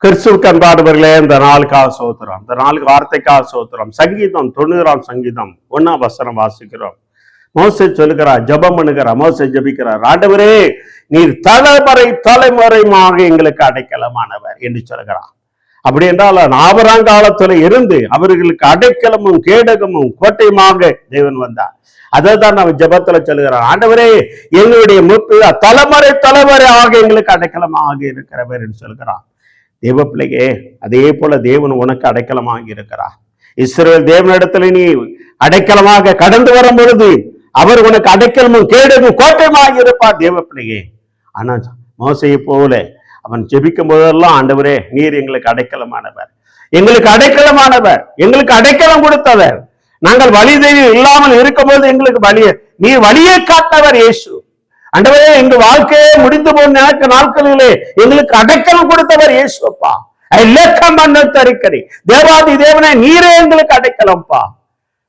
கிறிஸ்துவுக்கு அன்பானவர்களே, இந்த நாளுக்காக சோத்திரம், இந்த நாளுக்கு வார்த்தைக்காக சோத்திரம். சங்கீதம் 90 சங்கீதம் 1 வசனம் வாசிக்கிறோம். மோசே சொல்லுகிறார், ஜெபம் பண்ணுகிறார், மோசே ஜெபிக்கிறார், ஆண்டவரே நீர் தலைமுறை தலைமுறையாக எங்களுக்கு அடைக்கலமானவர் என்று சொல்கிறார். அப்படி என்றால் ஆபராங்காலத்துல இருந்து அவர்களுக்கு அடைக்கலமும் கேடகமும் கோட்டையுமாக தேவன் வந்தார். அதை தான் நம்ம ஜெபத்துல சொல்லுகிறார், ஆண்டவரே எங்களுடைய தலைமுறை தலைமுறையாக எங்களுக்கு அடைக்கலமாக இருக்கிறவர் என்று சொல்கிறார். தேவ பிள்ளையே, அதே போல தேவன் உனக்கு அடைக்கலமாக இருக்கிறார். இஸ்ரவேல் தேவனிடத்துல நீ அடைக்கலமாக கடந்து வரும் பொழுது அவர் உனக்கு அடைக்கலமும் கேடமும் கோட்டையுமாக இருப்பார் தேவ பிள்ளையே. ஆனா மோசையை போல அவன் ஜெபிக்கும் போதெல்லாம், ஆண்டவரே நீர் எங்களுக்கு அடைக்கலமானவர், எங்களுக்கு அடைக்கலமானவர், எங்களுக்கு அடைக்கலம் கொடுத்தவர், நாங்கள் வழி தெய்வம் இல்லாமல் இருக்கும் போது எங்களுக்கு நீர் வழியை காட்டவர் இயேசு. ஆண்டவரே எங்க வாழ்க்கையே முடிந்து போன நாட்களிலே எங்களுக்கு அடைக்கலம் கொடுத்தவர் இயேசுப்பா. தேவாதி தேவனே நீரே எங்களுக்கு அடைக்கலம்ப்பா.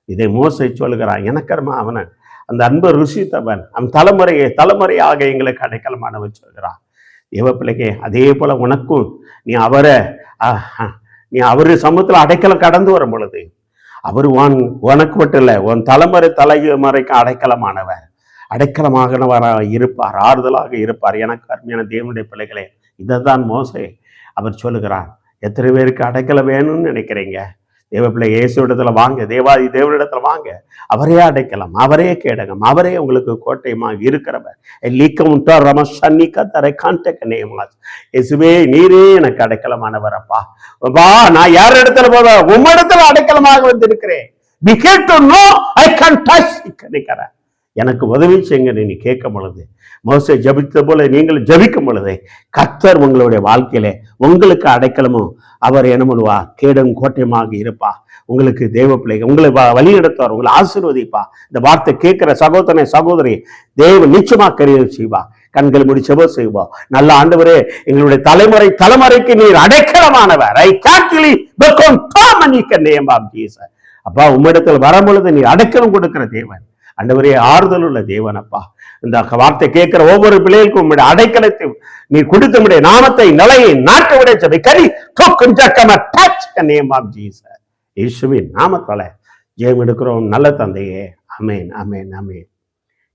இதை மோசை சொல்கிறான். எனக்கருமா அவனை அந்த அன்பு ருசித்தவன், அவன் தலைமுறையாக எங்களுக்கு அடைக்கலமானவன் சொல்கிறான். தேவ பிள்ளைக்கே, அதே போல உனக்கும் நீ அவரு சமூகத்துல அடைக்கலம் கடந்து வரும் பொழுது அவரு உனக்கு மட்டும் இல்லை, உன் தலைமுறைக்கு அடைக்கலமானவர், அடைக்கலமாகவராக இருப்பார், ஆறுதலாக இருப்பார். எனக்கு அருமையான தேவனுடைய பிள்ளைகளே, இதைதான் மோசே அவர் சொல்லுகிறார். எத்தனை பேருக்கு அடைக்கலம் வேணும்னு நினைக்கிறீங்க? தேவ பிள்ளை இயேசு இடத்துல வாங்க, தேவாதி தேவனிடத்துல வாங்க. அவரே அடைக்கலாம், அவரே கேடகம், அவரே உங்களுக்கு கோட்டையமாக இருக்கிறவர். இயேசுவே நீரே எனக்கு அடைக்கலமானவரப்பா. வா, நான் யார் இடத்துல போவ? உம்மிடத்துல அடைக்கலமாக வந்திருக்கிறேன். எனக்கு உதவி செய்யுங்க நீ கேட்கும் பொழுது, மோசே ஜபித்த போல நீங்கள் ஜபிக்கும் பொழுது கர்த்தர் உங்களுடைய வாழ்க்கையில உங்களுக்கு அடைக்கலமும் அவர் என்ன பண்ணுவா, கேடும் கோட்டையமாக இருப்பா. உங்களுக்கு தேவ பிள்ளைகள் உங்களை வழி நடத்துவார், உங்களை ஆசீர்வதிப்பா. இந்த வார்த்தை கேட்கிற சகோதரனை சகோதரி தேவன் நிச்சயமா கரியர் செய்வா. கண்கள் முடி செப செய்வா. நல்ல ஆண்டவரே, எங்களுடைய தலைமுறைக்கு நீர் அடைக்கலமானவர். அப்பா, உம்மிடத்தில் வரும் பொழுது நீர் அடைக்கலம் கொடுக்கிற தேவன். ஆண்டவரே ஆறுதல் உள்ள தேவன் அப்பா. இந்த வார்த்தை கேட்கிற ஒவ்வொரு பிள்ளைகளுக்கும் உங்களுடைய அடைக்கலத்தை நீ கொடுத்த முடிய நாமத்தை நிலையை நாட்ட விட சபை கரி இயேசுவின் நாமத்தால ஜெயம் எடுக்கிறோம் நல்ல தந்தையே. அமேன், அமேன், அமேன்.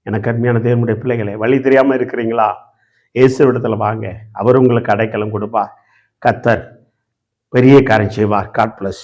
எனக்கு அருமையான தேவனுடைய பிள்ளைகளை, வழி தெரியாம இருக்கிறீங்களா? இயேசு இடத்துல வாங்க, அவர் உங்களுக்கு அடைக்கலம் கொடுப்பார். கர்த்தர் பெரிய காரியம் செய்வார். God plus.